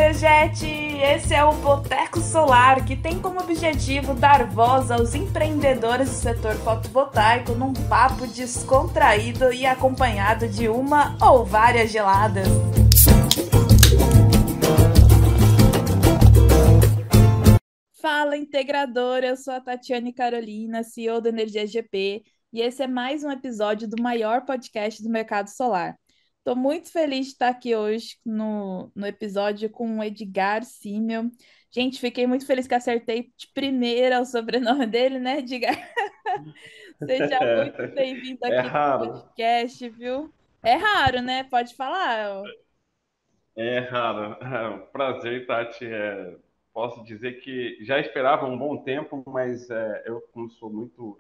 Energete! Esse é o Boteco Solar, que tem como objetivo dar voz aos empreendedores do setor fotovoltaico num papo descontraído e acompanhado de uma ou várias geladas. Fala, integradora! Eu sou a Tatiane Carolina, CEO do Energia GP, e esse é mais um episódio do maior podcast do mercado solar. Estou muito feliz de estar aqui hoje no episódio com o Edgar Simmel. Gente, fiquei muito feliz que acertei de primeira o sobrenome dele, né, Edgar? Seja muito bem-vindo É aqui no raro, podcast, viu? É raro, né? Pode falar. Ó. é raro. Prazer, Tati. Posso dizer que já esperava um bom tempo, mas eu, como sou muito,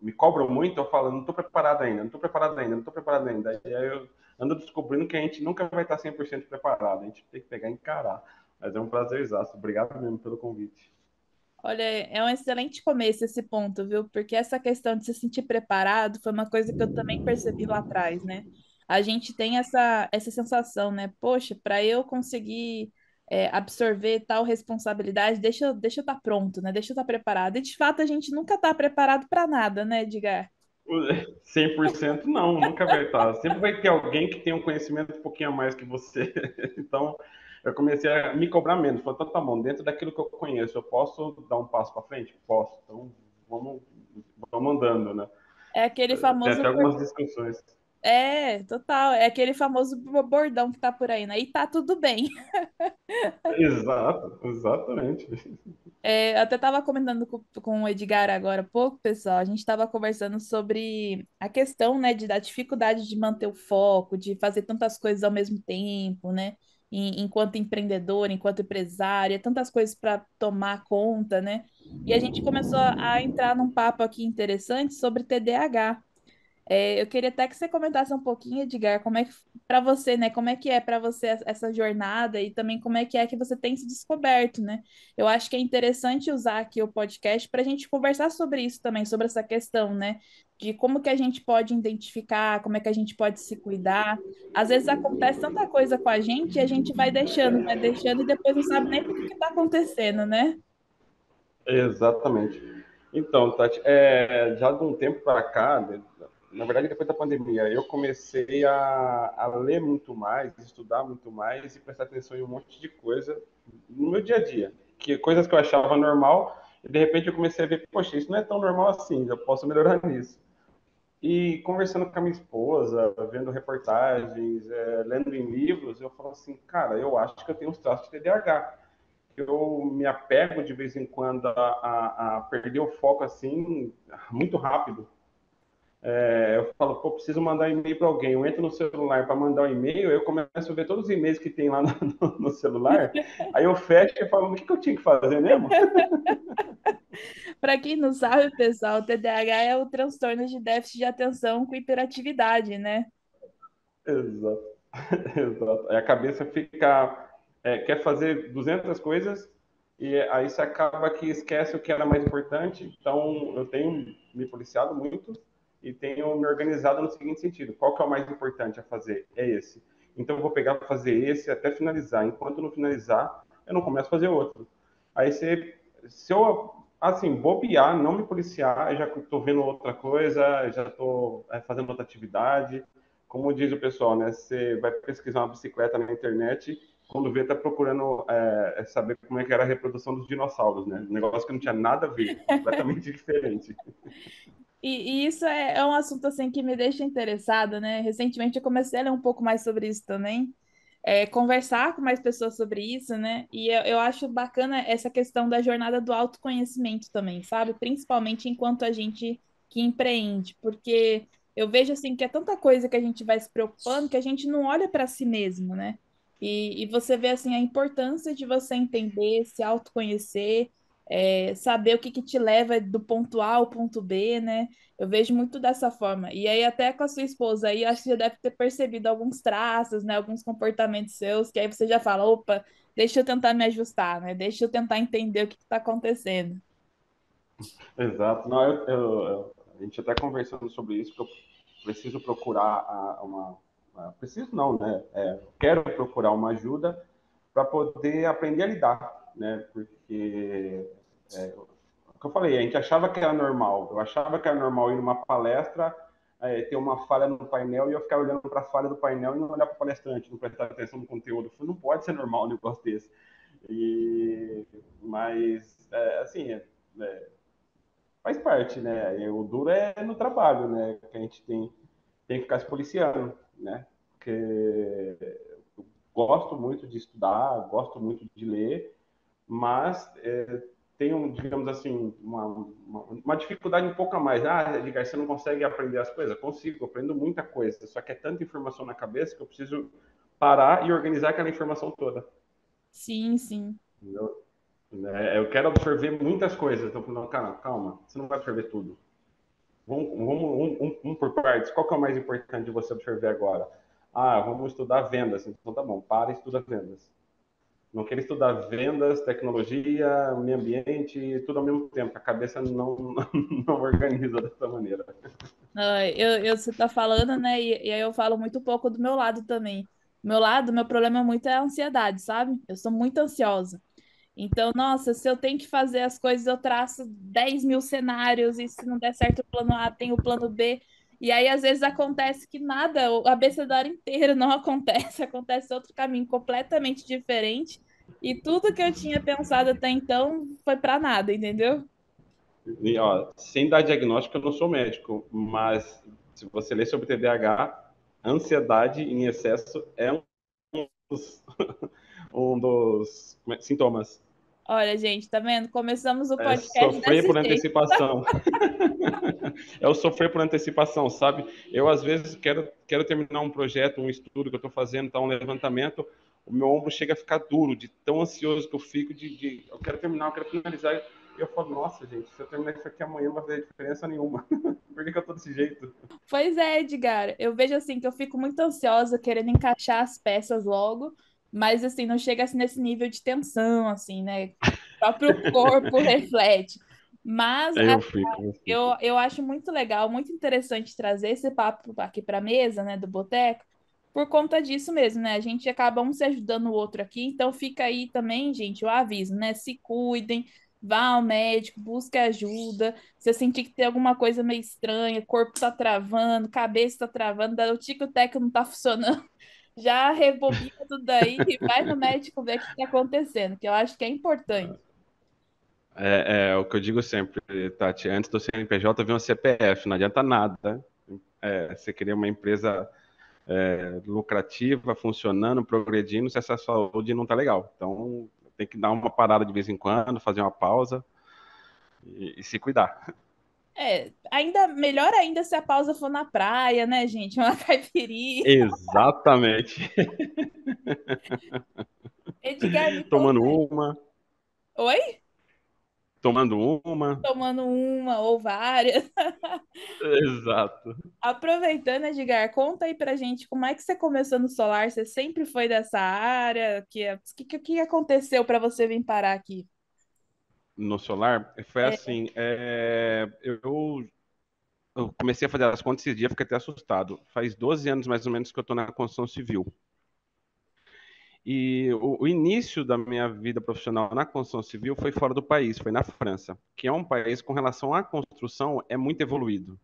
me cobro muito, eu falo, não estou preparado ainda, não estou preparado ainda, não estou preparado ainda. E aí eu ando descobrindo que a gente nunca vai estar 100% preparado, a gente tem que pegar e encarar. Mas é um prazer exato. Obrigado mesmo pelo convite. Olha, é um excelente começo esse ponto, viu? Porque essa questão de se sentir preparado foi uma coisa que eu também percebi lá atrás, né? A gente tem essa sensação, né? Poxa, para eu conseguir absorver tal responsabilidade, deixa eu estar pronto, né? Deixa eu estar preparado. E de fato a gente nunca está preparado para nada, né, Edgar? 100% não, nunca vai estar. Sempre vai ter alguém que tem um conhecimento um pouquinho a mais que você. Então, eu comecei a me cobrar menos. Falei, então tá bom, dentro daquilo que eu conheço, eu posso dar um passo para frente? Posso. Então, vamos, vamos andando, né? É aquele Tem famoso até algumas discussões. total, é aquele famoso bordão que tá por aí, né? E tá tudo bem. Exato, exatamente. Eu até estava comentando com o Edgar agora há pouco, pessoal. A gente estava conversando sobre a questão, né, da dificuldade de manter o foco, de fazer tantas coisas ao mesmo tempo, né? Enquanto empreendedor, enquanto empresária, tantas coisas para tomar conta, né? E a gente começou a entrar num papo aqui interessante sobre TDAH. Eu queria até que você comentasse um pouquinho, Edgar, como é que para você, né? Como é para você essa jornada e também como é que você tem se descoberto, né? Eu acho que é interessante usar aqui o podcast para a gente conversar sobre isso também, sobre essa questão, né? De como que a gente pode identificar, como é que a gente pode se cuidar. Às vezes acontece tanta coisa com a gente e a gente vai deixando e depois não sabe nem por que está acontecendo, né? Exatamente. Então, Tati, já de um tempo para cá, na verdade, depois da pandemia, eu comecei a ler muito mais, estudar muito mais e prestar atenção em um monte de coisa no meu dia a dia. Que coisas que eu achava normal, e de repente eu comecei a ver, poxa, isso não é tão normal assim, eu posso melhorar nisso. E conversando com a minha esposa, vendo reportagens, lendo em livros, eu falo assim, cara, eu acho que eu tenho uns traços de TDAH. Eu me apego de vez em quando a perder o foco assim, muito rápido. Eu falo, pô, preciso mandar e-mail para alguém. Eu entro no celular para mandar um e-mail, eu começo a ver todos os e-mails que tem lá no celular, aí eu fecho e falo, o que eu tinha que fazer mesmo? Para quem não sabe, pessoal, o TDAH é o transtorno de déficit de atenção com hiperatividade, né? Exato, exato. Aí a cabeça fica, quer fazer 200 coisas e aí você acaba que esquece o que era mais importante. Então, eu tenho me policiado muito e tenho me organizado no seguinte sentido: qual que é o mais importante a fazer? É esse. Então, eu vou pegar para fazer esse até finalizar. Enquanto não finalizar, eu não começo a fazer outro. Aí, se eu, assim, bobear, não me policiar, eu já estou vendo outra coisa, já estou fazendo outra atividade. Como diz o pessoal, né? Você vai pesquisar uma bicicleta na internet, quando vê, tá procurando saber como é que era a reprodução dos dinossauros, né? Um negócio que não tinha nada a ver, completamente diferente. E isso é um assunto assim que me deixa interessada, né? Recentemente eu comecei a ler um pouco mais sobre isso também, conversar com mais pessoas sobre isso, né? E eu acho bacana essa questão da jornada do autoconhecimento também, sabe? Principalmente enquanto a gente que empreende, porque eu vejo assim que é tanta coisa que a gente vai se preocupando que a gente não olha para si mesmo, né? E você vê assim a importância de você entender, se autoconhecer, saber o que que te leva do ponto A ao ponto B, né? Eu vejo muito dessa forma. E aí, até com a sua esposa aí, acho que já deve ter percebido alguns traços, né? Alguns comportamentos seus, que aí você já fala, opa, deixa eu tentar me ajustar, né? Deixa eu tentar entender o que está acontecendo. Exato. Não, a gente até conversando sobre isso, que eu preciso procurar preciso não, né? Quero procurar uma ajuda, para poder aprender a lidar, né? Porque o que eu falei, a gente achava que era normal. Eu achava que era normal ir numa palestra, ter uma falha no painel e eu ficar olhando para a falha do painel e não olhar para o palestrante, não prestar atenção no conteúdo. Eu falei, não pode ser normal um negócio desse. Mas, assim, faz parte, né? E o duro é no trabalho, né? Que a gente tem que ficar se policiando, né? Porque eu gosto muito de estudar, gosto muito de ler, mas tenho, digamos assim, uma dificuldade um pouco a mais. Ah, Edgar, você não consegue aprender as coisas? Consigo, aprendo muita coisa, só que é tanta informação na cabeça que eu preciso parar e organizar aquela informação toda. Sim, sim. Entendeu? Eu quero absorver muitas coisas, então, não, calma, você não vai absorver tudo. Vamos um por partes. Qual que é o mais importante de você absorver agora? Ah, vamos estudar vendas. Então tá bom, para e estuda vendas. Não quero estudar vendas, tecnologia, meio ambiente, tudo ao mesmo tempo. A cabeça não organiza dessa maneira. Ah, você tá falando, né? E aí eu falo muito pouco do meu lado também. Meu lado, meu problema muito é a ansiedade, sabe? Eu sou muito ansiosa. Então, nossa, se eu tenho que fazer as coisas, eu traço 10 mil cenários, e se não der certo o plano A, tem o plano B. E aí, às vezes, acontece que nada, o abecedário inteiro não acontece, acontece outro caminho completamente diferente. E tudo que eu tinha pensado até então foi para nada, entendeu? E, ó, sem dar diagnóstico, eu não sou médico, mas se você ler sobre TDAH, ansiedade em excesso é dos, um dos sintomas. Olha, gente, tá vendo? Começamos o É podcast sofrer desse por jeito. antecipação. É o sofrer por antecipação, sabe? Eu, às vezes, quero terminar um projeto, um estudo que eu estou fazendo, tá, um levantamento, o meu ombro chega a ficar duro, de tão ansioso que eu fico, eu quero terminar, eu quero finalizar. E eu falo, nossa, gente, se eu terminar isso aqui amanhã não vai fazer diferença nenhuma. Por que eu tô desse jeito? Pois é, Edgar. Eu vejo assim que eu fico muito ansiosa, querendo encaixar as peças logo, mas assim, não chega assim, nesse nível de tensão, assim, né? O próprio corpo reflete. Mas Eu fico. eu acho muito legal, muito interessante trazer esse papo aqui para a mesa, né, do boteco, por conta disso mesmo, né? A gente acaba um se ajudando o outro aqui, então fica aí também, gente, o aviso, né? Se cuidem, vá ao médico, busque ajuda. Se você sentir que tem alguma coisa meio estranha, corpo tá travando, cabeça tá travando, o tico-teco não tá funcionando, já rebobina tudo aí e vai no médico ver o que tá acontecendo, que eu acho que é importante. É o que eu digo sempre, Tati. Antes do CNPJ, vem um CPF, não adianta nada. Você querer uma empresa lucrativa, funcionando, progredindo, se essa saúde não tá legal. Então, tem que dar uma parada de vez em quando, fazer uma pausa e se cuidar. É, ainda melhor ainda se a pausa for na praia, né, gente? Uma caipirinha. Exatamente. Edgar, me conta. Tomando uma, Oi? tomando uma. Tomando uma ou várias. Exato. Aproveitando, Edgar, conta aí pra gente como é que você começou no solar? Você sempre foi dessa área? Que aconteceu para você vir parar aqui? No solar, foi É, assim, eu comecei a fazer as contas esses dias, fiquei até assustado. Faz 12 anos mais ou menos que eu estou na construção civil. E o início da minha vida profissional na construção civil foi fora do país, foi na França, que é um país com relação à construção é muito evoluído.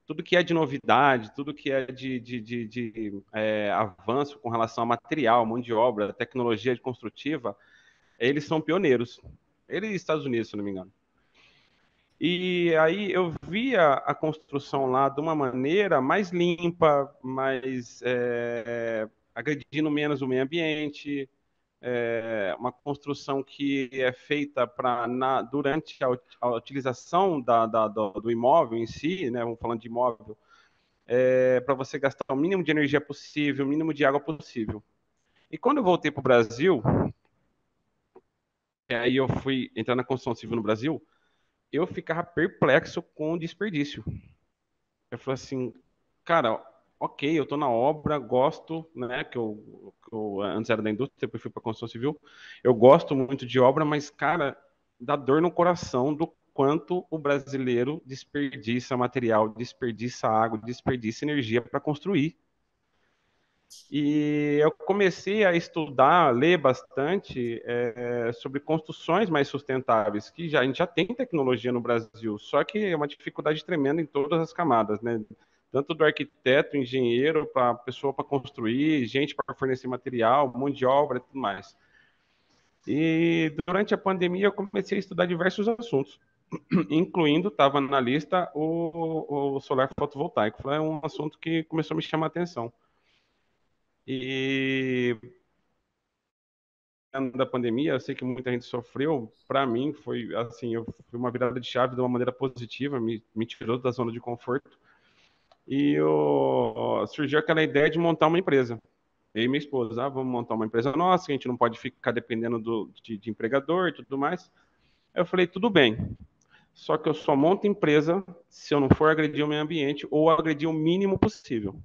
Tudo que é de novidade, tudo que é de avanço com relação a material, mão de obra, tecnologia construtiva, eles são pioneiros. Eles e Estados Unidos, se não me engano. E aí eu via a construção lá de uma maneira mais limpa, mais agredindo menos o meio ambiente, uma construção que é feita durante a utilização do imóvel em si, né, vamos falando de imóvel, para você gastar o mínimo de energia possível, o mínimo de água possível. E quando eu voltei para o Brasil, aí eu fui entrar na construção civil no Brasil, eu ficava perplexo com o desperdício. Eu falei assim, cara, ok, eu tô na obra, gosto, né, que eu antes era da indústria, depois fui para construção civil, eu gosto muito de obra, mas, cara, dá dor no coração do quanto o brasileiro desperdiça material, desperdiça água, desperdiça energia para construir. E eu comecei a estudar, a ler bastante sobre construções mais sustentáveis, que a gente já tem tecnologia no Brasil, só que é uma dificuldade tremenda em todas as camadas, né? Tanto do arquiteto, engenheiro, para a pessoa para construir, gente para fornecer material, mão de obra e tudo mais. E durante a pandemia eu comecei a estudar diversos assuntos, incluindo, estava na lista, o solar fotovoltaico. Foi um assunto que começou a me chamar a atenção. E da pandemia, eu sei que muita gente sofreu. Para mim, foi assim, foi uma virada de chave de uma maneira positiva, me tirou da zona de conforto. E surgiu aquela ideia de montar uma empresa. Eu e minha esposa, vamos montar uma empresa nossa, a gente não pode ficar dependendo de empregador e tudo mais. Eu falei, tudo bem, só que eu só monto empresa se eu não for agredir o meio ambiente ou agredir o mínimo possível.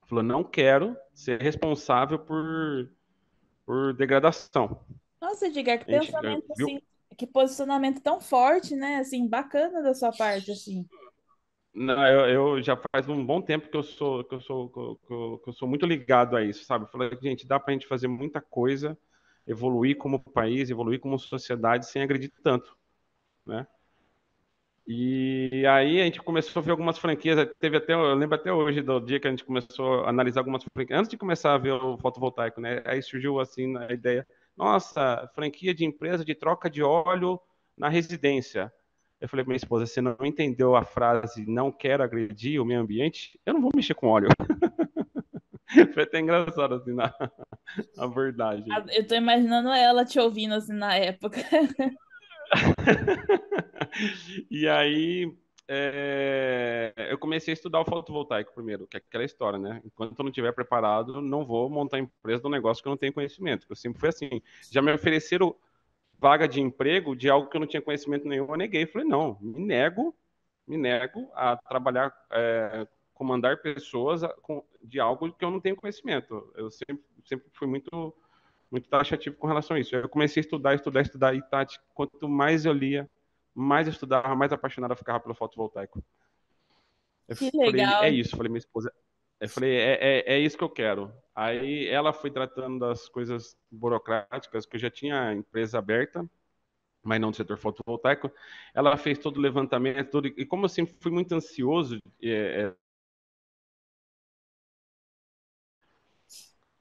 Falou, não quero ser responsável por degradação. Nossa, Edgar, que A gente pensamento viu. assim, que posicionamento tão forte, né? Assim, bacana da sua parte, assim. Não, eu já faz um bom tempo que eu sou muito ligado a isso, sabe? Falei, gente, dá para a gente fazer muita coisa, evoluir como país, evoluir como sociedade sem agredir tanto, né? E aí a gente começou a ver algumas franquias, teve até, eu lembro até hoje do dia que a gente começou a analisar algumas franquias, antes de começar a ver o fotovoltaico, né? Aí surgiu assim a ideia, nossa, franquia de empresa de troca de óleo na residência. Eu falei para minha esposa, você não entendeu a frase não quero agredir o meio ambiente? Eu não vou mexer com óleo. Foi até engraçado assim na abordagem. Eu tô imaginando ela te ouvindo assim na época. E aí eu comecei a estudar o fotovoltaico primeiro, que é aquela história, né? Enquanto eu não estiver preparado, não vou montar empresa de um negócio que eu não tenho conhecimento. Eu sempre fui assim. Já me ofereceram vaga de emprego de algo que eu não tinha conhecimento nenhum, eu neguei. Falei, não, me nego a trabalhar, comandar pessoas de algo que eu não tenho conhecimento. Eu sempre fui muito taxativo com relação a isso. Eu comecei a estudar, e Tati, quanto mais eu lia, mais eu estudava, mais apaixonado eu ficava pelo fotovoltaico. Eu Que falei, é legal. isso, falei, minha esposa, eu falei, é isso que eu quero. Aí ela foi tratando das coisas burocráticas, que eu já tinha a empresa aberta, mas não do setor fotovoltaico. Ela fez todo o levantamento, tudo, e como eu sempre fui muito ansioso,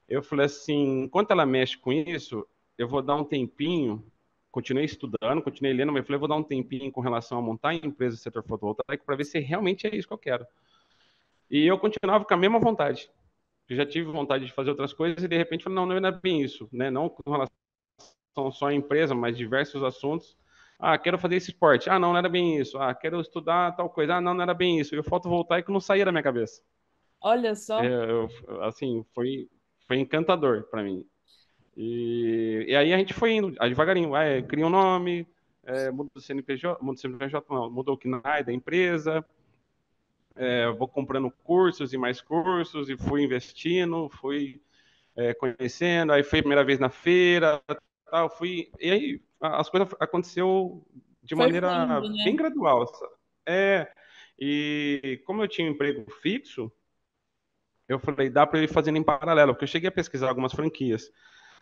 eu falei assim, enquanto ela mexe com isso, eu vou dar um tempinho, continuei estudando, continuei lendo, mas eu falei, vou dar um tempinho com relação a montar a empresa do setor fotovoltaico para ver se realmente é isso que eu quero. E eu continuava com a mesma vontade. Eu já tive vontade de fazer outras coisas e de repente falei, não, não é bem isso, né? Não com relação só à empresa, mas diversos assuntos. Ah, quero fazer esse esporte. Ah, não, não era bem isso. Ah, quero estudar tal coisa. Ah, não, não era bem isso. E o fotovoltaico não saía da minha cabeça. Olha só. Assim, foi encantador para mim. E aí a gente foi indo devagarinho. Cria um nome, muda o CNPJ, muda o CNPJ, não, muda o KNAI da empresa, vou comprando cursos e mais cursos, e fui investindo, fui conhecendo, aí foi a primeira vez na feira, tal, e aí as coisas aconteceu de Foi maneira fluindo, bem né? gradual. É, e como eu tinha um emprego fixo, eu falei, dá para ir fazendo em paralelo, porque eu cheguei a pesquisar algumas franquias,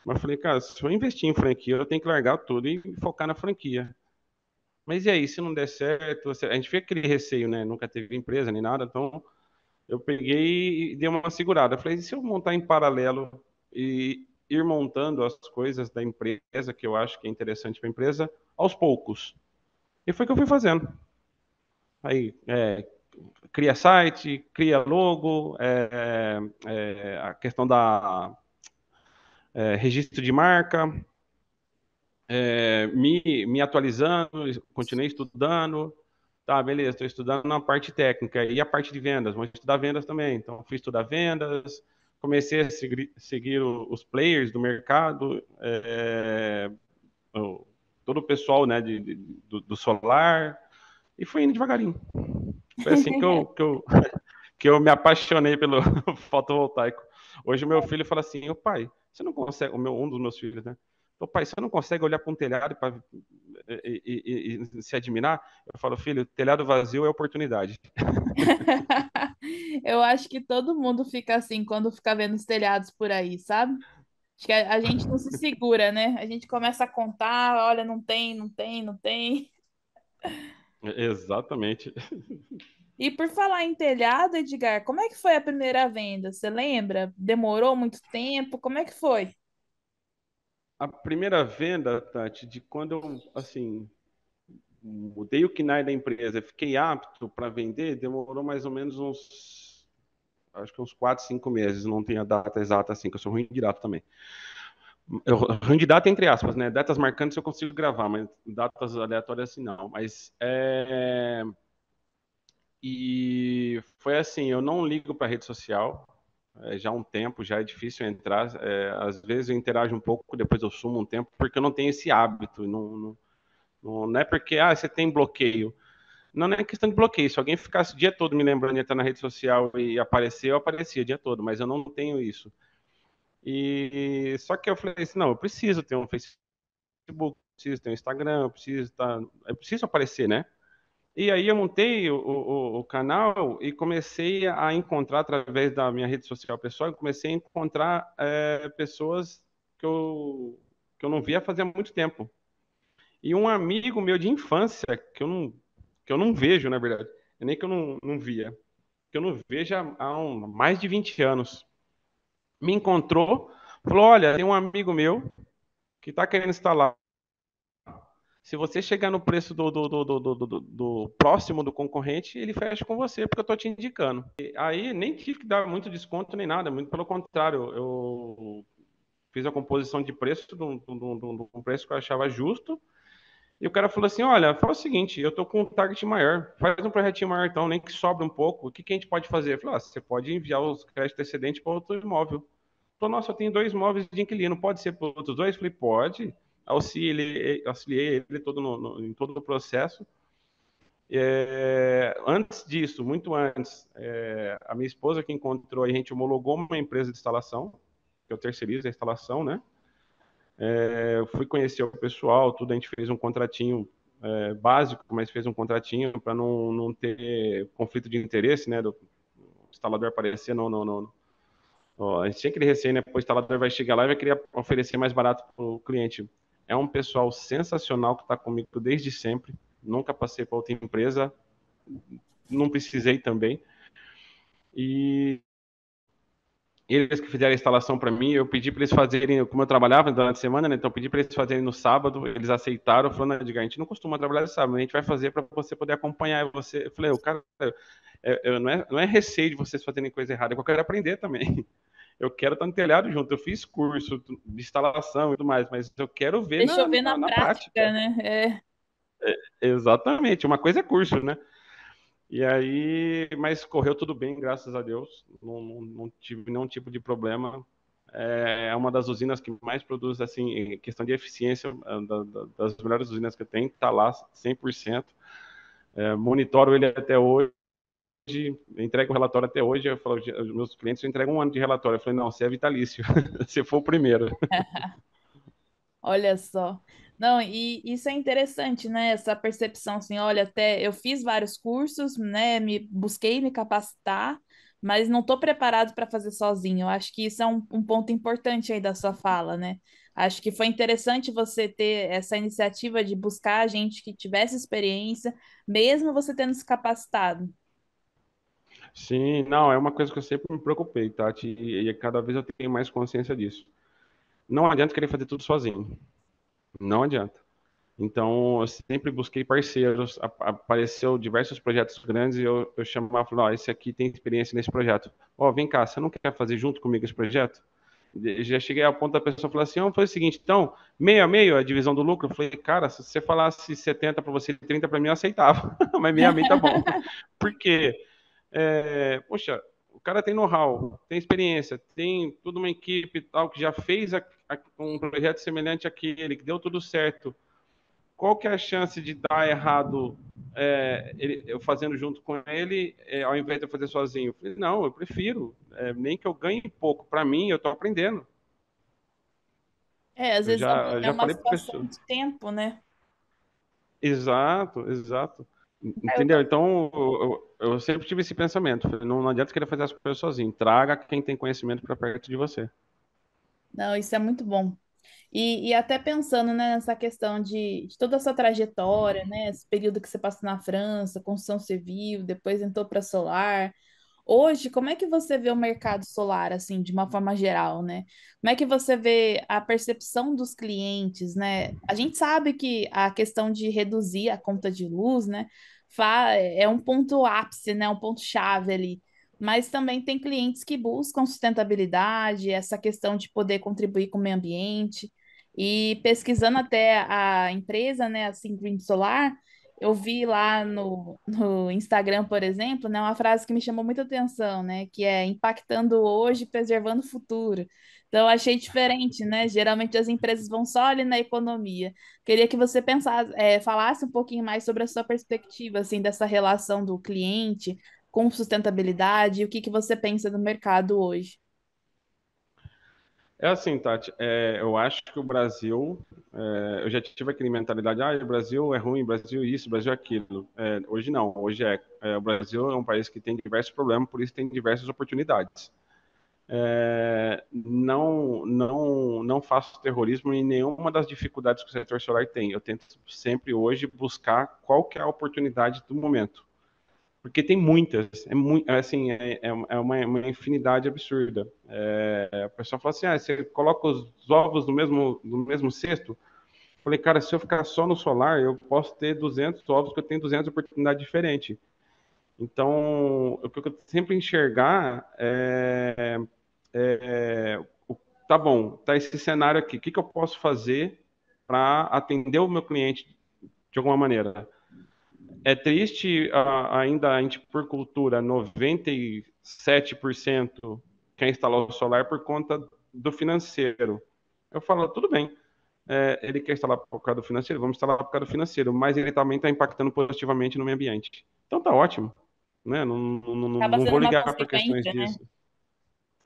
mas eu falei, cara, se eu investir em franquia, eu tenho que largar tudo e focar na franquia. Mas e aí, se não der certo, a gente fica aquele receio, né? Nunca teve empresa nem nada, então eu peguei e dei uma segurada. Eu falei, e se eu montar em paralelo e ir montando as coisas da empresa, que eu acho que é interessante para a empresa, aos poucos. E foi o que eu fui fazendo. Aí, cria site, cria logo, a questão da registro de marca, me atualizando, continuei estudando. Tá, beleza, estou estudando na parte técnica e a parte de vendas, vou estudar vendas também. Então, fui estudar vendas, comecei a seguir os players do mercado, todo o pessoal, né, do solar, e fui indo devagarinho. Foi assim que eu me apaixonei pelo fotovoltaico. Hoje o meu filho fala assim, ô pai, você não consegue, um dos meus filhos, né? Falou, pai, você não consegue olhar para um telhado e se admirar? Eu falo, filho, telhado vazio é oportunidade. Eu acho que todo mundo fica assim quando fica vendo os telhados por aí, sabe? Acho que a gente não se segura, né? A gente começa a contar, olha, não tem, não tem, não tem. Exatamente. E por falar em telhado, Edgar, como é que foi a primeira venda? Você lembra? Demorou muito tempo? Como é que foi? A primeira venda, Tati, de quando eu, assim, mudei o KNAI da empresa, fiquei apto para vender, demorou mais ou menos uns, acho que uns 4, 5 meses, não tenho a data exata assim, que eu sou ruim de data também. Ruim de data entre aspas, né? Datas marcantes eu consigo gravar, mas datas aleatórias assim não. E foi assim, eu não ligo para rede social, já há um tempo, já é difícil entrar. Às vezes eu interajo um pouco, depois eu sumo um tempo, porque eu não tenho esse hábito. Não é porque você tem bloqueio. Não, não é questão de bloqueio. Se alguém ficasse o dia todo me lembrando de estar na rede social e aparecer, eu aparecia o dia todo, mas eu não tenho isso. E só que eu falei assim, não, eu preciso ter um Facebook, preciso ter um Instagram, eu preciso aparecer, né? E aí eu montei o canal e comecei a encontrar, através da minha rede social pessoal, eu comecei a encontrar pessoas que eu não via fazia muito tempo. E um amigo meu de infância, que eu não vejo, na verdade, é nem que eu não via, que eu não vejo há mais de 20 anos, me encontrou, falou, olha, tem um amigo meu que está querendo instalar. Se você chegar no preço do próximo do concorrente, ele fecha com você, porque eu estou te indicando. E aí nem tive que dar muito desconto nem nada, muito pelo contrário, eu fiz a composição de preço de um preço que eu achava justo. E o cara falou assim: olha, fala o seguinte, eu estou com um target maior, faz um projetinho maior então, nem que sobra um pouco, o que a gente pode fazer? Eu falei: você pode enviar os créditos excedentes para outro imóvel. Ele falou: nossa, eu tenho 2 imóveis de inquilino, pode ser para outros dois? Eu falei: pode. Auxiliei ele todo em todo o processo. Antes disso, muito antes, a minha esposa que encontrou, a gente homologou uma empresa de instalação, que eu terceirizo a instalação, né? Eu fui conhecer o pessoal, tudo, a gente fez um contratinho básico, mas fez um contratinho para não ter conflito de interesse, né? Do instalador aparecer, não. Ó, a gente tinha aquele receio, né? O instalador vai chegar lá e vai querer oferecer mais barato para o cliente. É um pessoal sensacional que está comigo desde sempre. Nunca passei para outra empresa, não precisei também. E eles que fizeram a instalação para mim, eu pedi para eles fazerem, como eu trabalhava durante a semana, né? Então eu pedi para eles fazerem no sábado, eles aceitaram, falando, Edgar, a gente não costuma trabalhar no sábado, a gente vai fazer para você poder acompanhar você. Eu falei, cara, não é receio de vocês fazerem coisa errada, é que eu quero aprender também. Eu quero estar no telhado junto, eu fiz curso de instalação e tudo mais, mas eu quero ver Deixa na, eu ver na na, na prática, prática. né? Exatamente, uma coisa é curso, né? E aí, mas correu tudo bem, graças a Deus. Não tive nenhum tipo de problema. É uma das usinas que mais produz, assim, em questão de eficiência, das melhores usinas que eu tenho, está lá 100%. Monitoro ele até hoje, entrego o relatório até hoje. Eu falo, os meus clientes entregam um ano de relatório. Eu falei, não, você é vitalício, você foi o primeiro. Olha só. Não, e isso é interessante, né? Essa percepção, assim, olha, até eu fiz vários cursos, né? Busquei me capacitar, mas não estou preparado para fazer sozinho. Eu acho que isso é um ponto importante aí da sua fala, né? Acho que foi interessante você ter essa iniciativa de buscar gente que tivesse experiência, mesmo você tendo se capacitado. Sim, não, é uma coisa que eu sempre me preocupei, Tati, e cada vez eu tenho mais consciência disso. Não adianta querer fazer tudo sozinho. Não adianta. Então, eu sempre busquei parceiros. Apareceu diversos projetos grandes e eu chamava e falava: esse aqui tem experiência nesse projeto. Vem cá, você não quer fazer junto comigo esse projeto? Já cheguei ao ponto da pessoa falar assim: foi o seguinte, então, meio a meio a divisão do lucro. Eu falei: cara, se você falasse 70 para você e 30 para mim, eu aceitava. Mas meio a meio tá bom. Por quê? Poxa, o cara tem know-how, tem experiência, tem toda uma equipe tal que já fez um projeto semelhante àquele, que deu tudo certo. Qual que é a chance de dar errado eu fazendo junto com ele, ao invés de eu fazer sozinho? Eu falei, não, eu prefiro, nem que eu ganhe pouco. Para mim, eu estou aprendendo. É, às Eu vezes é já, uma, eu é já uma falei para situação pessoa. de tempo, né? Exato, exato. Eu Entendeu? Então, eu sempre tive esse pensamento. Falei, não, não adianta querer fazer as coisas sozinho. Traga quem tem conhecimento para perto de você. Não, isso é muito bom. E até pensando, né, nessa questão de toda a sua trajetória, né, esse período que você passou na França, construção civil, depois entrou para solar. Hoje, como é que você vê o mercado solar, assim, de uma forma geral, né? Como é que você vê a percepção dos clientes, né? A gente sabe que a questão de reduzir a conta de luz, né, é um ponto ápice, né, um ponto chave ali. Mas também tem clientes que buscam sustentabilidade, essa questão de poder contribuir com o meio ambiente. E pesquisando até a empresa, né, a Green Solar, eu vi lá no Instagram, por exemplo, né, uma frase que me chamou muita atenção, né, que é impactando hoje, preservando o futuro. Então, eu achei diferente, né? Geralmente as empresas vão só ali na economia. Queria que você pensasse, falasse um pouquinho mais sobre a sua perspectiva, assim, dessa relação do cliente com sustentabilidade e o que que você pensa do mercado hoje. É assim, Tati, eu acho que o Brasil, eu já tive aquele mentalidade, o Brasil é ruim, o Brasil isso, o Brasil é aquilo. Hoje não, hoje o Brasil é um país que tem diversos problemas, por isso tem diversas oportunidades. Não faço terrorismo em nenhuma das dificuldades que o setor solar tem. Eu tento sempre hoje buscar qual que é a oportunidade do momento. Porque tem muitas, assim, uma infinidade absurda. A pessoa fala assim, você coloca os ovos no mesmo cesto? Eu falei, cara, se eu ficar só no solar, eu posso ter 200 ovos, que eu tenho 200 oportunidades diferentes. Então, o que eu sempre enxergar tá bom, tá esse cenário aqui, o que que eu posso fazer para atender o meu cliente de alguma maneira? É triste ainda a gente, por cultura, 97% quer instalar o solar por conta do financeiro. Eu falo, tudo bem, ele quer instalar por causa do financeiro, vamos instalar por causa do financeiro, mas ele também está impactando positivamente no meio ambiente. Então tá ótimo, né? Não, não, não, Acaba não sendo vou uma ligar por questões consequência, né? disso.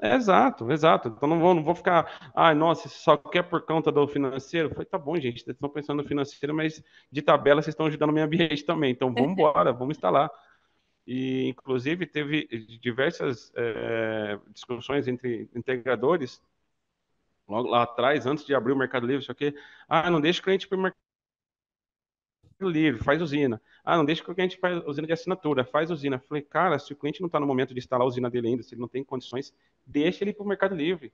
Exato, exato. Então não vou ficar, nossa, você só quer por conta do financeiro? Eu falei, tá bom, gente, vocês estão pensando no financeiro, mas de tabela vocês estão ajudando o meio ambiente também. Então vamos embora, vamos instalar. E, inclusive, teve diversas discussões entre integradores, logo lá atrás, antes de abrir o Mercado Livre, só que, não deixa o cliente para o Mercado Livre, faz usina. Não deixa que o cliente faz usina de assinatura, faz usina. Falei, cara, se o cliente não está no momento de instalar a usina dele ainda, se ele não tem condições, deixa ele para o Mercado Livre.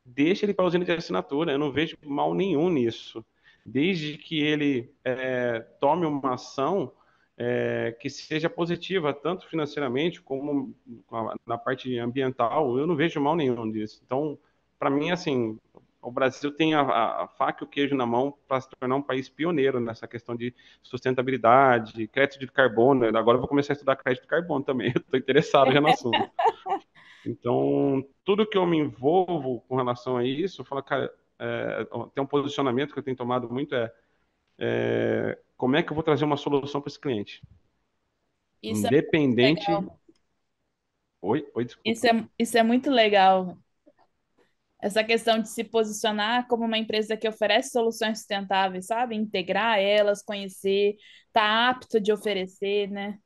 Deixa ele para a usina de assinatura. Eu não vejo mal nenhum nisso. Desde que ele tome uma ação que seja positiva, tanto financeiramente como na parte ambiental, eu não vejo mal nenhum disso. Então, para mim, assim, o Brasil tem a faca e o queijo na mão para se tornar um país pioneiro nessa questão de sustentabilidade, crédito de carbono. Agora eu vou começar a estudar crédito de carbono também. Estou interessado já no assunto. Então, tudo que eu me envolvo com relação a isso, eu falo, cara, tem um posicionamento que eu tenho tomado muito como é que eu vou trazer uma solução para esse cliente? Isso é muito Independente. legal. Oi, Isso desculpa. isso é muito legal. Essa questão de se posicionar como uma empresa que oferece soluções sustentáveis, sabe? Integrar elas, conhecer, tá apto de oferecer, né?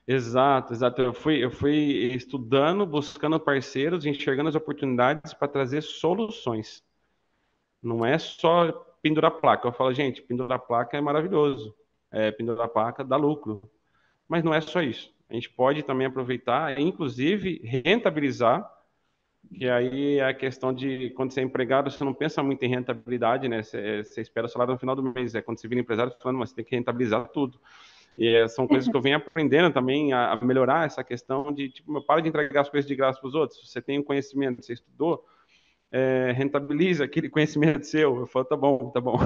Exato, exato. Eu fui estudando, buscando parceiros, enxergando as oportunidades para trazer soluções. Não é só pendurar placa. Eu falo, gente, pendurar placa é maravilhoso. Pendurar placa dá lucro. Mas não é só isso. A gente pode também aproveitar, inclusive rentabilizar, que aí é a questão de quando você é empregado, você não pensa muito em rentabilidade, né? Você espera o salário no final do mês. Quando você vira empresário, você falando, mas você tem que rentabilizar tudo. E são coisas que eu venho aprendendo também a melhorar essa questão de, tipo, para de entregar as coisas de graça para os outros. Você tem um conhecimento, você estudou, rentabiliza aquele conhecimento seu. Eu falo, tá bom, tá bom.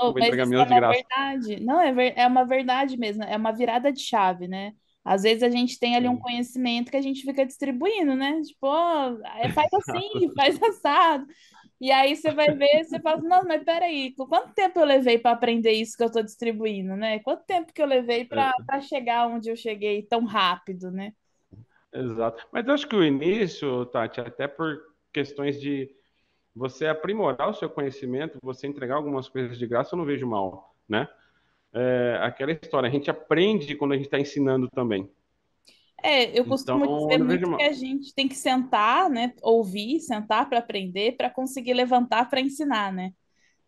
Oh, Vou mas entregar isso é menos de uma graça. verdade. Não, é uma verdade mesmo. É uma virada de chave, né? Às vezes a gente tem ali um Sim. conhecimento que a gente fica distribuindo, né? Tipo, ó, faz assim, faz assado. E aí você vai ver, você fala, assim, nossa, mas peraí, quanto tempo eu levei para aprender isso que eu estou distribuindo, né? Quanto tempo que eu levei para chegar onde eu cheguei tão rápido, né? Exato. Mas eu acho que o início, Tati, até por questões de você aprimorar o seu conhecimento, você entregar algumas coisas de graça, eu não vejo mal, né? Aquela história, a gente aprende quando a gente está ensinando também. Eu costumo Então, dizer eu não vejo muito que a mal. gente tem que sentar, né? Ouvir, sentar para aprender, para conseguir levantar para ensinar, né?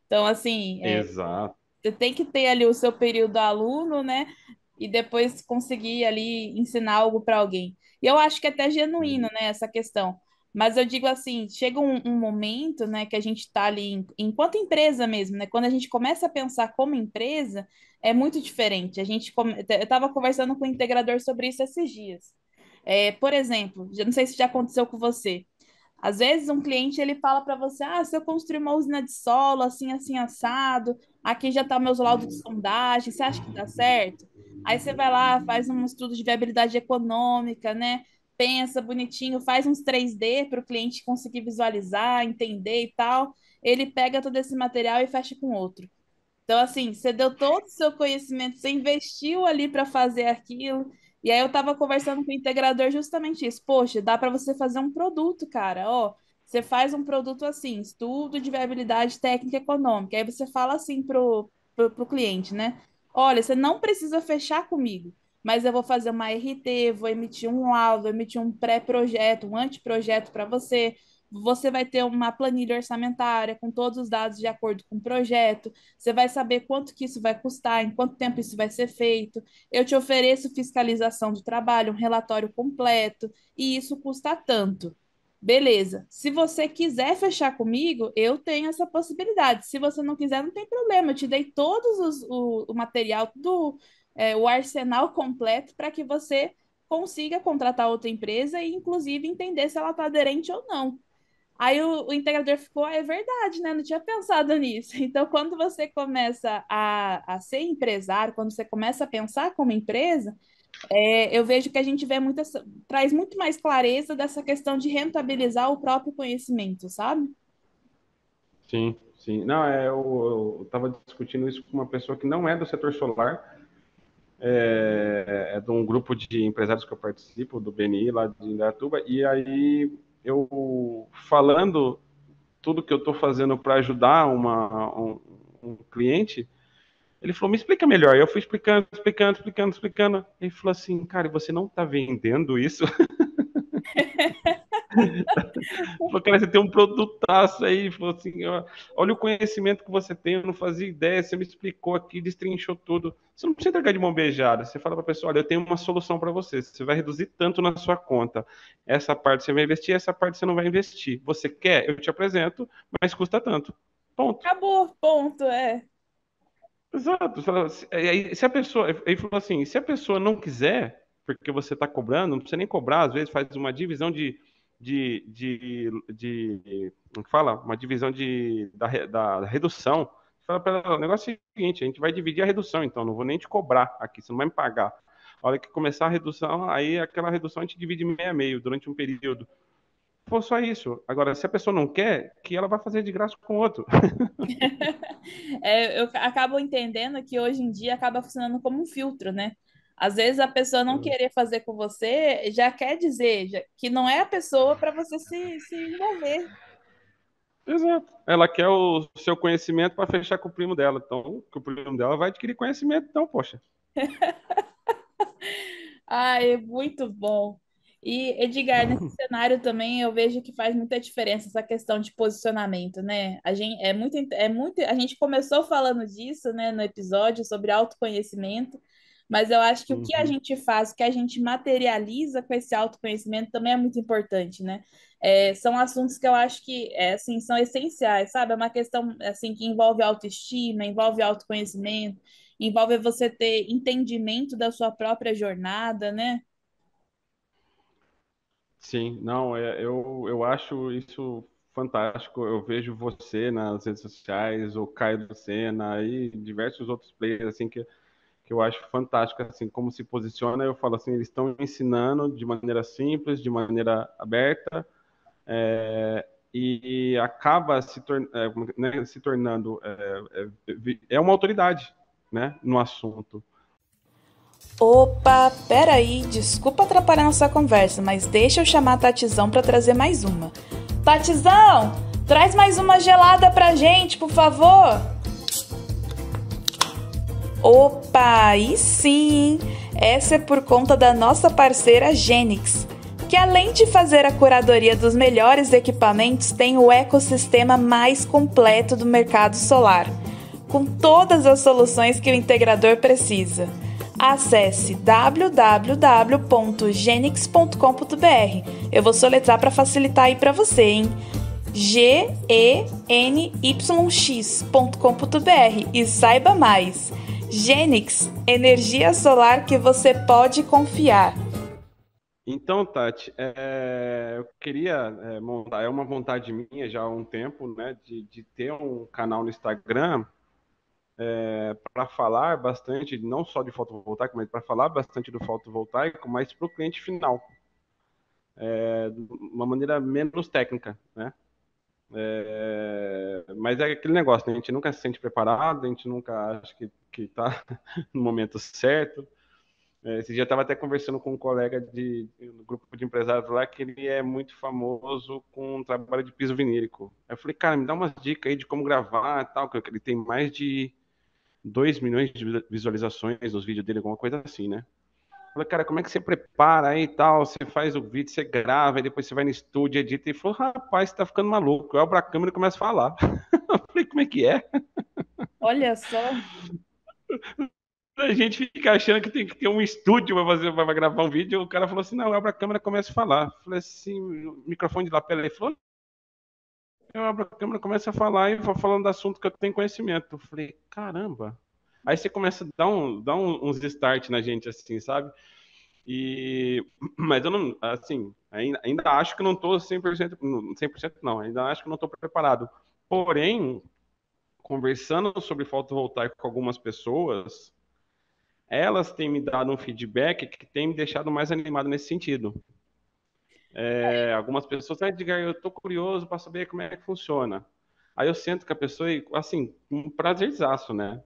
Então, assim, Exato. você tem que ter ali o seu período aluno, né? E depois conseguir ali ensinar algo para alguém. E eu acho que é até genuíno, né, essa questão. Mas eu digo assim, chega um momento, né, que a gente está ali, enquanto empresa mesmo, né? Quando a gente começa a pensar como empresa, é muito diferente. Eu estava conversando com o integrador sobre isso esses dias. Por exemplo, eu não sei se já aconteceu com você. Às vezes um cliente ele fala para você, se eu construir uma usina de solo assim, assim, assado, aqui já está meus laudos de sondagem, você acha que dá certo? Aí você vai lá, faz um estudo de viabilidade econômica, né? Pensa bonitinho, faz uns 3D para o cliente conseguir visualizar, entender e tal. Ele pega todo esse material e fecha com outro. Então, assim, você deu todo o seu conhecimento, você investiu ali para fazer aquilo. E aí eu estava conversando com o integrador justamente isso. Poxa, dá para você fazer um produto, cara. Ó, você faz um produto assim, estudo de viabilidade técnica e econômica. Aí você fala assim pro cliente, né? Olha, você não precisa fechar comigo, mas eu vou fazer uma RT, vou emitir um laudo, vou emitir um pré-projeto, um anteprojeto para você. Você vai ter uma planilha orçamentária com todos os dados de acordo com o projeto. Você vai saber quanto que isso vai custar, em quanto tempo isso vai ser feito. Eu te ofereço fiscalização do trabalho, um relatório completo, e isso custa tanto. Beleza. Se você quiser fechar comigo, eu tenho essa possibilidade. Se você não quiser, não tem problema. Eu te dei o material, o arsenal completo para que você consiga contratar outra empresa e, inclusive, entender se ela está aderente ou não. Aí o integrador ficou, é verdade, né? Não tinha pensado nisso. Então, quando você começa a ser empresário, quando você começa a pensar como empresa, eu vejo que a gente traz muito mais clareza dessa questão de rentabilizar o próprio conhecimento, sabe? Sim, sim. Não, eu estava discutindo isso com uma pessoa que não é do setor solar, é de um grupo de empresários que eu participo, do BNI, lá de Indaiatuba, e aí eu falando tudo que eu estou fazendo para ajudar um cliente, ele falou, me explica melhor. Eu fui explicando. Ele falou assim, cara, você não está vendendo isso? Falou, cara, você tem um produtaço aí. Falou assim, olha o conhecimento que você tem, eu não fazia ideia, você me explicou aqui, destrinchou tudo. Você não precisa entregar de mão beijada. Você fala para a pessoa, olha, eu tenho uma solução para você. Você vai reduzir tanto na sua conta. Essa parte você vai investir, essa parte você não vai investir. Você quer? Eu te apresento, mas custa tanto. Ponto. Acabou, ponto, é. Exato. Se a pessoa, ele falou assim, se a pessoa não quiser, porque você está cobrando, não precisa nem cobrar, às vezes faz uma divisão como que fala? Uma divisão da redução. Fala para ela, o negócio é o seguinte, a gente vai dividir a redução, então, não vou nem te cobrar aqui, você não vai me pagar. A hora que começar a redução, aí aquela redução a gente divide meio a meio durante um período. For só isso. Agora, se a pessoa não quer, que ela vai fazer de graça com o outro. Eu acabo entendendo que hoje em dia acaba funcionando como um filtro, né? Às vezes a pessoa não querer fazer com você já quer dizer que não é a pessoa para você se envolver. Exato. Ela quer o seu conhecimento para fechar com o primo dela. Então, que o primo dela vai adquirir conhecimento, então, poxa. Ai, muito bom. E, Edgar, nesse cenário também eu vejo que faz muita diferença essa questão de posicionamento, né? A gente começou falando disso, né, no episódio sobre autoconhecimento, mas eu acho que o que a Uhum. gente faz, o que a gente materializa com esse autoconhecimento também é muito importante, né? São assuntos que eu acho que, assim, são essenciais, sabe? É uma questão, assim, que envolve autoestima, envolve autoconhecimento, envolve você ter entendimento da sua própria jornada, né? Sim, não, eu acho isso fantástico. Eu vejo você nas redes sociais, o Caio Lucena e diversos outros players assim que eu acho fantástico assim como se posiciona. Eu falo assim, eles estão ensinando de maneira simples, de maneira aberta, e acaba se tornando é uma autoridade, né, no assunto. Opa, peraí, desculpa atrapalhar nossa conversa, mas deixa eu chamar a Tatizão para trazer mais uma. Tatizão, Traz mais uma gelada pra gente, por favor. Opa, aí sim! Essa é por conta da nossa parceira Genix, que além de fazer a curadoria dos melhores equipamentos, tem o ecossistema mais completo do mercado solar, com todas as soluções que o integrador precisa. Acesse www.genix.com.br. Eu vou soletrar para facilitar aí para você, hein? GENYX.com.br e saiba mais. Genix, energia solar que você pode confiar. Então, Tati, eu queria montar, é uma vontade minha já há um tempo, né, de ter um canal no Instagram para falar bastante, não só de fotovoltaico, mas para falar bastante do fotovoltaico, mas para o cliente final, de uma maneira menos técnica, né? Mas é aquele negócio, né? A gente nunca se sente preparado, a gente nunca acha que está no momento certo. Esse dia eu estava até conversando com um colega do grupo de empresários lá, que ele é muito famoso com um trabalho de piso vinílico. Aí eu falei, cara, me dá umas dicas aí de como gravar e tal, que ele tem mais de 2 milhões de visualizações nos vídeos dele, alguma coisa assim, né? Eu falei, cara, como é que você prepara aí e tal? Você faz o vídeo, você grava, e depois você vai no estúdio, edita. E falou, rapaz, você tá ficando maluco. Eu abro a câmera e começo a falar. Eu falei, como é que é? Olha só. A gente fica achando que tem que ter um estúdio para fazer, para gravar um vídeo. O cara falou assim: não, abre a câmera e começa a falar. Eu falei assim: o microfone de lapela. Ele falou: eu abro a câmera, começo a falar e vou falando do assunto que eu tenho conhecimento. Eu falei: caramba. Aí você começa a uns start na gente, assim, sabe? Mas eu não, assim, ainda acho que não estou 100%, 100% não, ainda acho que não estou preparado. Porém, conversando sobre fotovoltaico com algumas pessoas, elas têm me dado um feedback que tem me deixado mais animado nesse sentido. Algumas pessoas, Edgar, eu estou curioso para saber como é que funciona. Aí eu sento com a pessoa e, assim, um prazerzaço, né?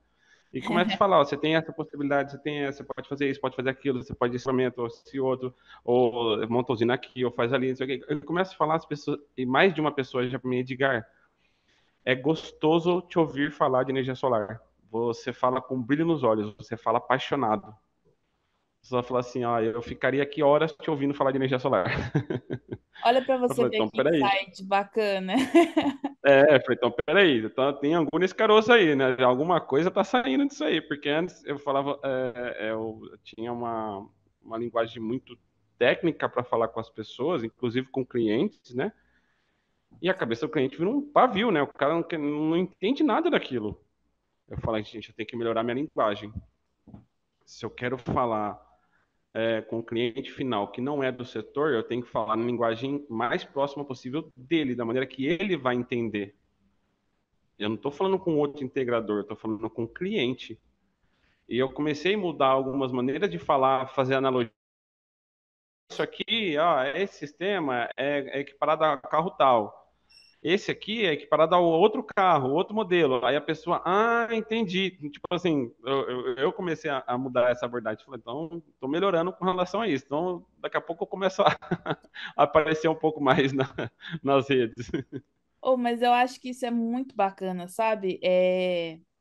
E começa a falar, ó, você tem essa possibilidade, você tem essa, você pode fazer isso, pode fazer aquilo, você pode esse instrumento, ou esse outro, ou monta a usina aqui, ou faz ali, não sei o quê. Ele começa a falar, as pessoas, e mais de uma pessoa já para mim, Edgar, é gostoso te ouvir falar de energia solar. Você fala com brilho nos olhos, você fala apaixonado. Só falar assim, ó, eu ficaria aqui horas te ouvindo falar de energia solar. Olha para Eu você falei, ver então, que peraí. insight bacana. Eu falei, então, peraí, então, tem angu nesse caroço aí, né? Alguma coisa tá saindo disso aí, porque antes eu falava, eu tinha uma linguagem muito técnica para falar com as pessoas, inclusive com clientes, né? E a cabeça do cliente vira um pavio, né? O cara não entende nada daquilo. Eu falei, gente, eu tenho que melhorar minha linguagem. Se eu quero falar com o cliente final que não é do setor, eu tenho que falar na linguagem mais próxima possível dele, da maneira que ele vai entender. Eu não estou falando com outro integrador, eu estou falando com o cliente. E eu comecei a mudar algumas maneiras de falar, fazer analogia. Isso aqui, ó, esse sistema é equiparado a carro tal. Esse aqui é equiparado ao outro carro, outro modelo. Aí a pessoa, entendi. Tipo assim, eu comecei a mudar essa abordagem. Falei, então, estou melhorando com relação a isso. Então, daqui a pouco eu começo a, a aparecer um pouco mais nas redes. Oh, mas eu acho que isso é muito bacana, sabe?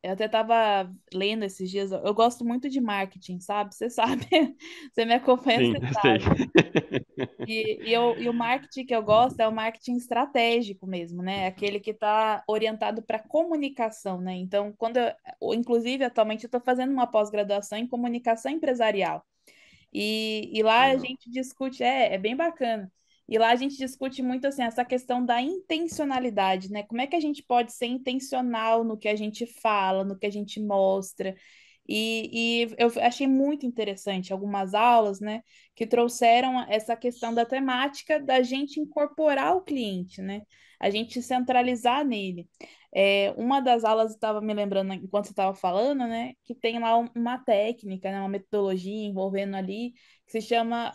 Eu até estava lendo esses dias, eu gosto muito de marketing, sabe? Você sabe, você me acompanha, Sim, você sei. sabe. E o marketing que eu gosto é o marketing estratégico mesmo, né? Aquele que está orientado para comunicação, né? Então, inclusive, atualmente eu estou fazendo uma pós-graduação em comunicação empresarial. E lá a Legal. gente discute, é bem bacana. E lá a gente discute muito assim, essa questão da intencionalidade, né? Como é que a gente pode ser intencional no que a gente fala, no que a gente mostra. E eu achei muito interessante algumas aulas, né, que trouxeram essa questão da temática da gente incorporar o cliente, né? A gente centralizar nele. Uma das aulas estava me lembrando enquanto você estava falando, né, que tem lá uma técnica, né, uma metodologia envolvendo ali que se chama,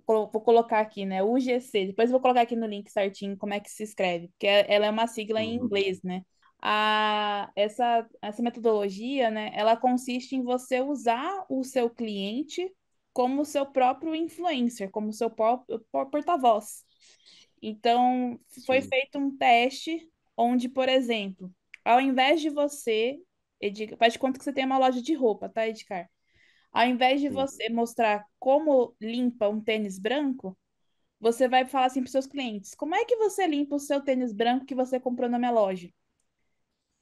vou colocar aqui, né, UGC. Depois eu vou colocar aqui no link certinho como é que se escreve, porque ela é uma sigla em Uhum. inglês, né? Essa metodologia, né, ela consiste em você usar o seu cliente como seu próprio influencer, como seu próprio porta-voz. Então, foi sim, feito um teste onde, por exemplo, ao invés de você, faz de conta que você tem uma loja de roupa, tá, Edgar? Ao invés de sim. você mostrar como limpa um tênis branco, você vai falar assim para os seus clientes: como é que você limpa o seu tênis branco que você comprou na minha loja?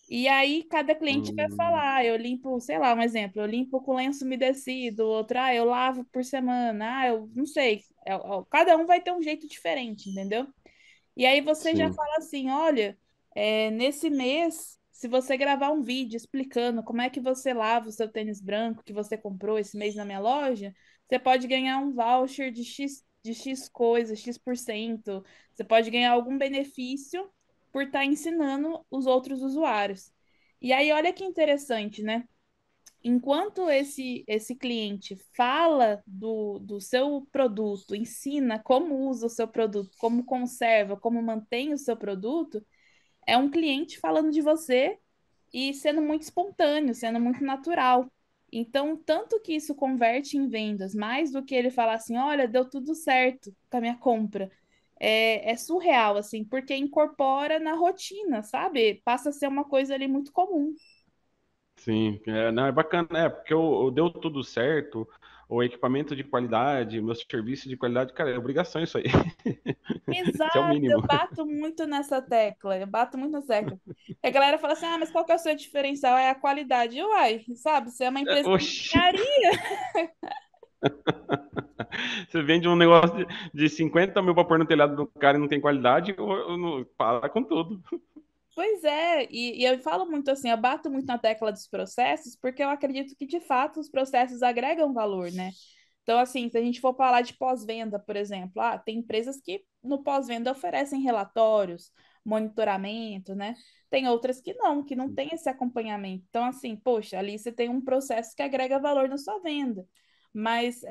E aí, cada cliente vai Hum, falar: eu limpo, sei lá, um exemplo, eu limpo com lenço umedecido, outro, eu lavo por semana, eu não sei. Cada um vai ter um jeito diferente, entendeu? E aí você já sim, fala assim, olha, nesse mês, se você gravar um vídeo explicando como é que você lava o seu tênis branco que você comprou esse mês na minha loja, você pode ganhar um voucher de X coisa, X%. Você pode ganhar algum benefício por estar ensinando os outros usuários. E aí, olha que interessante, né? Enquanto esse cliente fala do seu produto, ensina como usa o seu produto, como conserva, como mantém o seu produto, é um cliente falando de você e sendo muito espontâneo, sendo muito natural. Então, tanto que isso converte em vendas, mais do que ele falar assim, olha, deu tudo certo com a minha compra. É surreal, assim, porque incorpora na rotina, sabe? Passa a ser uma coisa ali muito comum. sim. Não, é bacana, porque deu tudo certo, o equipamento de qualidade, meu serviço de qualidade, cara, é obrigação isso aí. Isso é o Exato, mínimo. eu bato muito nessa tecla, eu bato muito nessa tecla. E a galera fala assim, ah, mas qual que é o seu diferencial? É a qualidade. Uai, sabe, você é uma empresa de Oxi, engenharia. você vende um negócio de 50 mil para pôr no telhado do cara e não tem qualidade, para com tudo. Pois é, e eu falo muito assim, eu bato muito na tecla dos processos, porque eu acredito que, de fato, os processos agregam valor, né? Então, assim, se a gente for falar de pós-venda, por exemplo, tem empresas que no pós-venda oferecem relatórios, monitoramento, né? Tem outras que não têm esse acompanhamento. Então, assim, poxa, ali você tem um processo que agrega valor na sua venda. Mas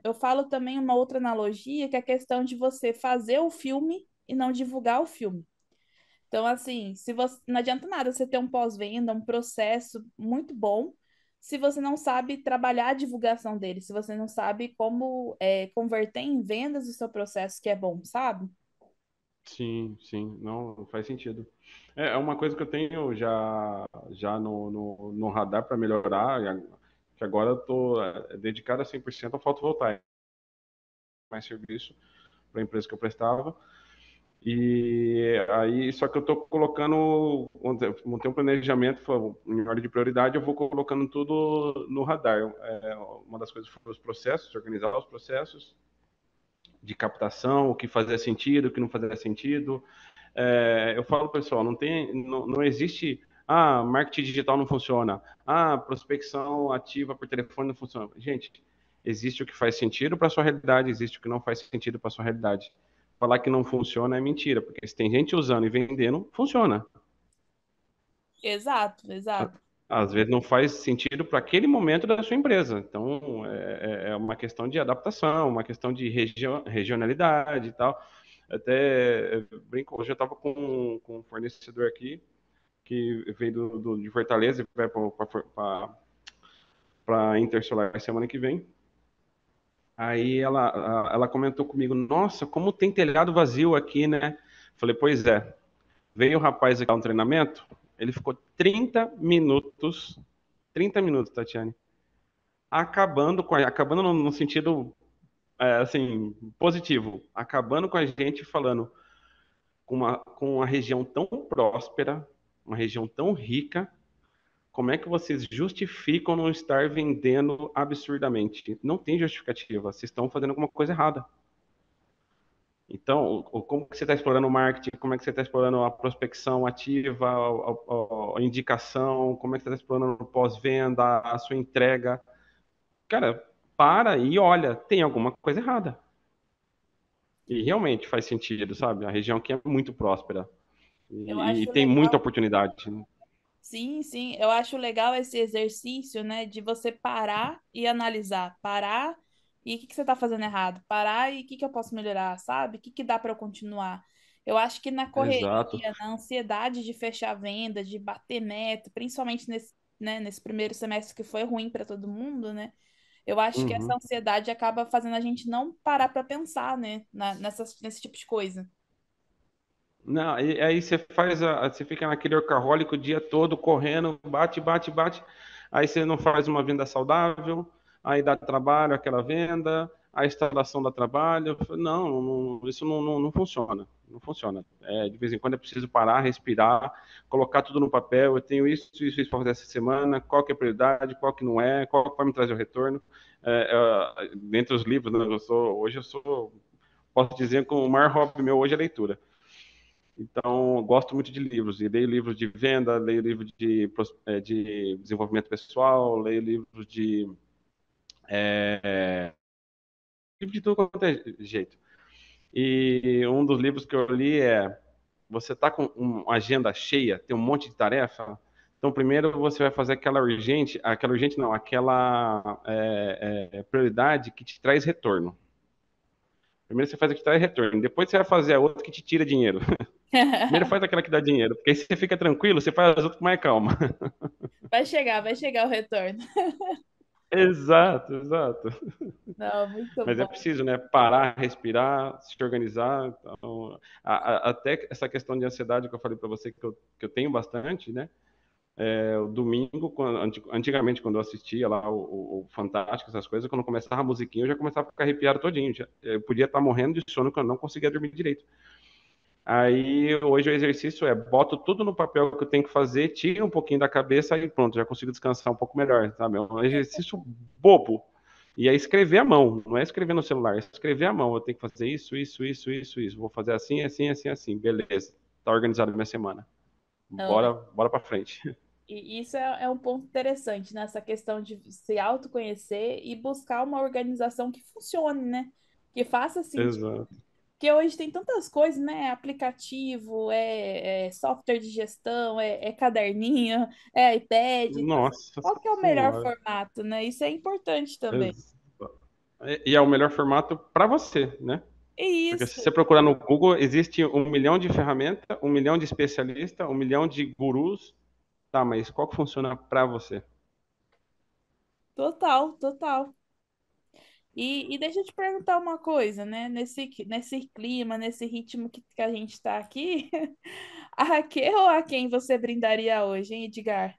eu falo também uma outra analogia, que é a questão de você fazer o filme e não divulgar o filme. Então, assim, se você não adianta nada você ter um pós-venda, um processo muito bom, se você não sabe trabalhar a divulgação dele, se você não sabe como converter em vendas o seu processo que é bom, sabe? Sim, sim, não faz sentido. É uma coisa que eu tenho já no radar para melhorar, que agora eu estou dedicado a 100% ao fotovoltaico, mais serviço para a empresa que eu prestava. E aí, só que eu estou colocando, montei um planejamento, em ordem de prioridade, eu vou colocando tudo no radar. Uma das coisas foi os processos, organizar os processos de captação, o que fazia sentido, o que não fazia sentido. Eu falo, pessoal, não existe, marketing digital não funciona, prospecção ativa por telefone não funciona. Gente, existe o que faz sentido para sua realidade, existe o que não faz sentido para sua realidade. Falar que não funciona é mentira, porque se tem gente usando e vendendo, funciona. Exato, exato. Às vezes não faz sentido para aquele momento da sua empresa. Então, é uma questão de adaptação, uma questão de regionalidade e tal. Até brinco, hoje eu estava com um fornecedor aqui que veio de Fortaleza e vai para Intersolar semana que vem. Aí ela comentou comigo: Nossa, como tem telhado vazio aqui, né? Falei: Pois é. Veio o rapaz aqui dar um treinamento, ele ficou 30 minutos, Tatiane, acabando no sentido assim positivo, acabando com a gente, falando com uma região tão próspera, uma região tão rica. Como é que vocês justificam não estar vendendo absurdamente? Não tem justificativa. Vocês estão fazendo alguma coisa errada. Então, como que você está explorando o marketing? Como é que você está explorando a prospecção ativa, a indicação? Como é que você está explorando o pós-venda, a sua entrega? Cara, para e olha, tem alguma coisa errada. E realmente faz sentido, sabe? A região aqui é muito próspera Eu e acho tem muita legal. oportunidade. Sim, sim, eu acho legal esse exercício, né, de você parar e analisar, parar e o que que você está fazendo errado, parar e o que que eu posso melhorar, sabe? O que que dá para eu continuar? Eu acho que na Exato. correria, na ansiedade de fechar a venda, de bater meta, principalmente nesse primeiro semestre que foi ruim para todo mundo, né? Eu acho que essa Uhum. ansiedade acaba fazendo a gente não parar para pensar, né, nesse tipo de coisa. Não, aí você faz, você fica naquele workaholic o dia todo correndo, bate, bate, bate. Aí você não faz uma venda saudável, aí dá trabalho aquela venda, a instalação dá trabalho. Não, isso não funciona. Não funciona. De vez em quando é preciso parar, respirar, colocar tudo no papel. Eu tenho isso para fazer essa semana. Qual que é a prioridade? Qual que não é? Qual que vai me trazer o retorno? Dentre os livros, né, hoje eu sou, posso dizer que o maior hobby meu hoje é leitura. Então, gosto muito de livros, e leio livros de venda, leio livros de desenvolvimento pessoal, leio livros de tudo quanto é jeito. E um dos livros que eu li é: você está com uma agenda cheia, tem um monte de tarefa, então primeiro você vai fazer aquela urgente não, aquela prioridade que te traz retorno. Primeiro você faz a que te traz retorno, depois você vai fazer a outra que te tira dinheiro. Primeiro faz aquela que dá dinheiro, porque aí você fica tranquilo, você faz as outras com mais calma. Vai chegar o retorno. Exato, exato. Não, muito Mas é bom. preciso, né? Parar, respirar, se organizar. Então, até essa questão de ansiedade que eu falei para você que eu tenho bastante, né? O domingo, antigamente, quando eu assistia lá o Fantástico, essas coisas, quando começava a musiquinha, eu já começava a ficar arrepiado todinho. Eu podia estar morrendo de sono, que eu não conseguia dormir direito. Aí, hoje o exercício boto tudo no papel que eu tenho que fazer, tiro um pouquinho da cabeça e pronto, já consigo descansar um pouco melhor, sabe? É um exercício bobo. E é escrever à mão, não é escrever no celular, é escrever à mão. Eu tenho que fazer isso, isso, isso, isso, isso. Vou fazer assim, assim, assim, assim. Beleza. Tá organizado a minha semana. Não, Bora para frente. e isso é um ponto interessante nessa questão de se autoconhecer e buscar uma organização que funcione, né? Que faça sentido. Exato. Porque hoje tem tantas coisas, né? Aplicativo, software de gestão, é caderninho, é iPad. Então, assim, Nossa qual que é o melhor senhora. formato, né? Isso é importante também. Exato. E é o melhor formato para você, né? É Porque se isso, você procurar no Google, existe 1 milhão de ferramentas, 1 milhão de especialistas, 1 milhão de gurus. Tá, mas qual que funciona para você? total, total. E deixa eu te perguntar uma coisa, né? Nesse clima, nesse ritmo que a gente está aqui, a que ou a quem você brindaria hoje, hein, Edgar?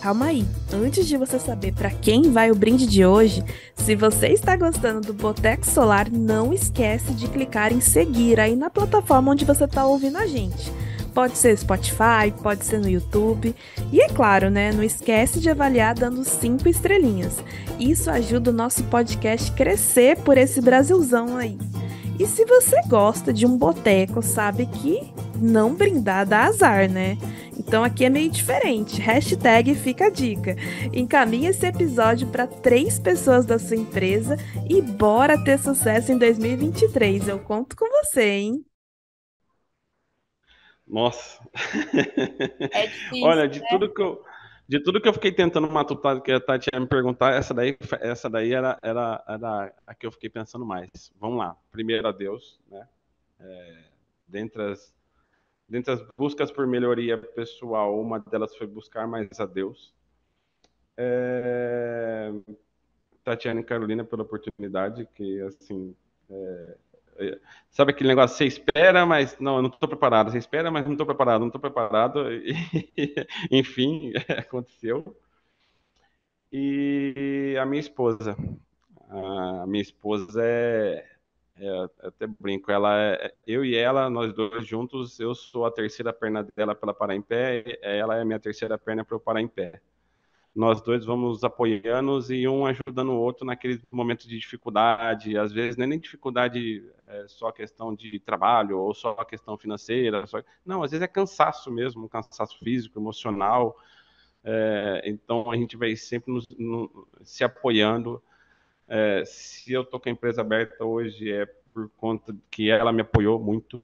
Calma aí, antes de você saber para quem vai o brinde de hoje, se você está gostando do Boteco Solar, não esquece de clicar em seguir aí na plataforma onde você está ouvindo a gente. Pode ser Spotify, pode ser no YouTube. E é claro, né? Não esquece de avaliar dando 5 estrelinhas. Isso ajuda o nosso podcast crescer por esse Brasilzão aí. E se você gosta de um boteco, sabe que não brindar dá azar, né? Então aqui é meio diferente. Hashtag fica a dica. Encaminhe esse episódio para 3 pessoas da sua empresa e bora ter sucesso em 2023. Eu conto com você, hein? Nossa. É difícil, Olha, de tudo que eu fiquei tentando matutar, que a Tati ia me perguntar, essa daí era a que eu fiquei pensando mais. Vamos lá. Primeiro a Deus, né? Dentre as, dentre as buscas por melhoria pessoal, uma delas foi buscar mais a Deus. É, Tatiana e Carolina pela oportunidade, que assim, sabe aquele negócio, você espera, mas não, eu não estou preparado. Você espera, mas não estou preparado, não estou preparado. Enfim, aconteceu. E a minha esposa. A minha esposa eu até brinco, eu e ela, nós dois juntos, eu sou a terceira perna dela para ela parar em pé, ela é a minha terceira perna para eu parar em pé. Nós dois vamos apoiando e um ajudando o outro naqueles momentos de dificuldade. Às vezes não é nem dificuldade só questão de trabalho ou só questão financeira. Não, às vezes é cansaço mesmo, um cansaço físico, emocional. Então a gente vai sempre se apoiando. Se eu estou com a empresa aberta hoje é por conta que ela me apoiou muito.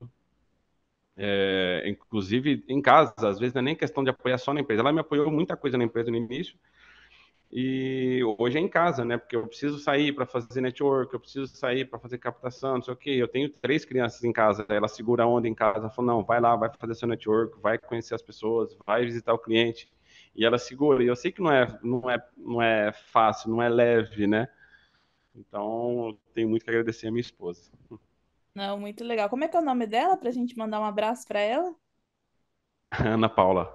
Inclusive em casa, às vezes não é nem questão de apoiar só na empresa. Ela me apoiou muita coisa na empresa no início. E hoje é em casa, né? Porque eu preciso sair para fazer network, eu preciso sair para fazer captação, não sei o quê. Eu tenho 3 crianças em casa, ela segura a onda em casa, ela falou, não, vai lá, vai fazer seu network, vai conhecer as pessoas, vai visitar o cliente. E ela segura. E eu sei que não é fácil, não é leve, né? Então, tenho muito que agradecer a minha esposa. Não, muito legal. Como é que é o nome dela para a gente mandar um abraço para ela? Ana Paula.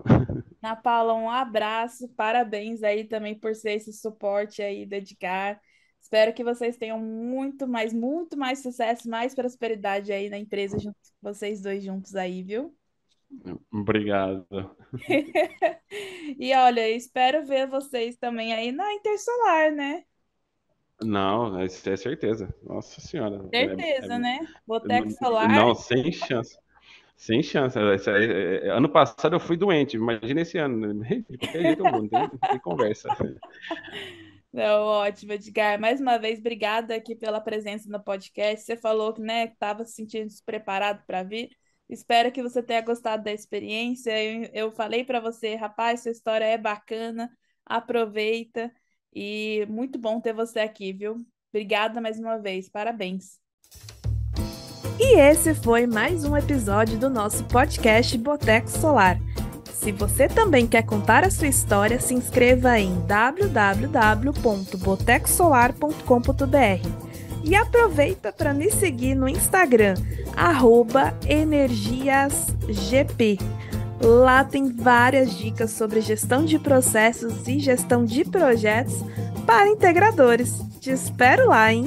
Na Paula, um abraço, parabéns aí também por ser esse suporte aí do Edgar. Espero que vocês tenham muito mais sucesso, mais prosperidade aí na empresa junto com vocês dois juntos aí, viu? Obrigado. E olha, espero ver vocês também aí na Intersolar, né? Não, isso é certeza. Nossa Senhora. Certeza, né? Boteco Solar. Não, sem chance. Sem chance. Ano passado eu fui doente. Imagina esse ano, né? De qualquer jeito eu vou, não tem conversa. Não, ótimo, Edgar. Mais uma vez, obrigada aqui pela presença no podcast. Você falou que, né, estava se sentindo despreparado para vir. Espero que você tenha gostado da experiência. Eu falei para você, rapaz, sua história é bacana, aproveita e muito bom ter você aqui, viu? Obrigada mais uma vez, parabéns. E esse foi mais um episódio do nosso podcast Boteco Solar. Se você também quer contar a sua história, se inscreva em www.botecosolar.com.br e aproveita para me seguir no Instagram, @energiasgp. Lá tem várias dicas sobre gestão de processos e gestão de projetos para integradores. Te espero lá, hein?